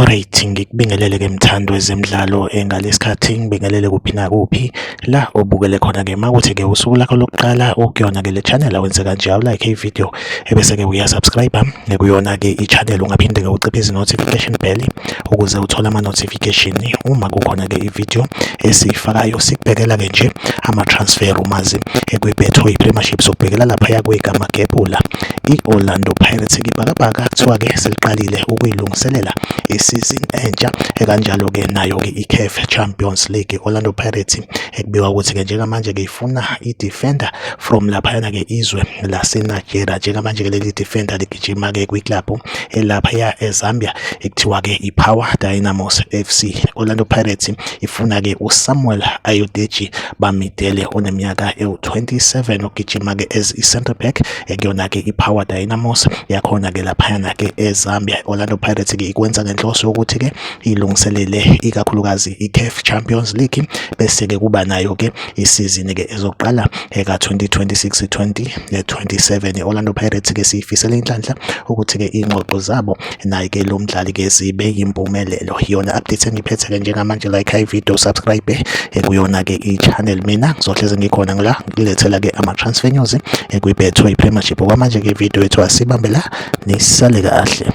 Alright, ngikubingelele ke mthando wezemidlalo ngalesikhathi ngibingelele kuphi nakuphi la obukele khona ke makuthi ke usuku lakho lokuqala ukuyona ke le channel awenze kanje like i-video ebese ke uyasubscribe kuyona ke i-channel ungaphinde ke uciphe izi-notification bell ukuze uthole ama-notification uma kukhona ke i-video esiyifakayo. Sikubhekela ke nje ama-transfer rumours kwi-Betway Premiership, sokubhekela lapha kwegama gebula i-Orlando Pirates ibhakabhaka kuthiwa ke seliqalile ukuyilungiselela isizini entsha ekanjalo ke nayo ke i-CAF Champions League. Orlando Pirates ekubikwa ukuthi ke njengamanje ke ifuna i-defender from laphayana ke izwe laseNigeria. Njengamanje ke leli defender ligijima ke kwi-club elapha eZambia ekuthiwa ke i-Power Dynamos FC. Orlando Pirates ifuna ke uSamuel Ayodeji Bamidele oneminyaka ewu-27 ogijima ke as i-center back ekuyona ke i-Power Dynamos yakhona ke laphayana ke eZambia. Orlando Pirates ke ikwenza ngenhloso yokuthi ke ilungiselele ikakhulukazi i-CAF Champions League bese ke kuba nayo ke isizini ke ezoqala eka 2026-2027. Orlando Pirates ke siyifisela inhlanhla ukuthi ke ingxoxo zabo naye ke lo mdlali ke zibe yimpumelelo. Iyona update engiphethe ke njengamanje, like i-video, subscribe kuyona ke i-channel. Mina ngizohleze ngikhona ngila ngilethela ke ama-transfer news kwi-Betway Premiership. Okwamanje ke i-video yethu asibambe la, nisale kahle.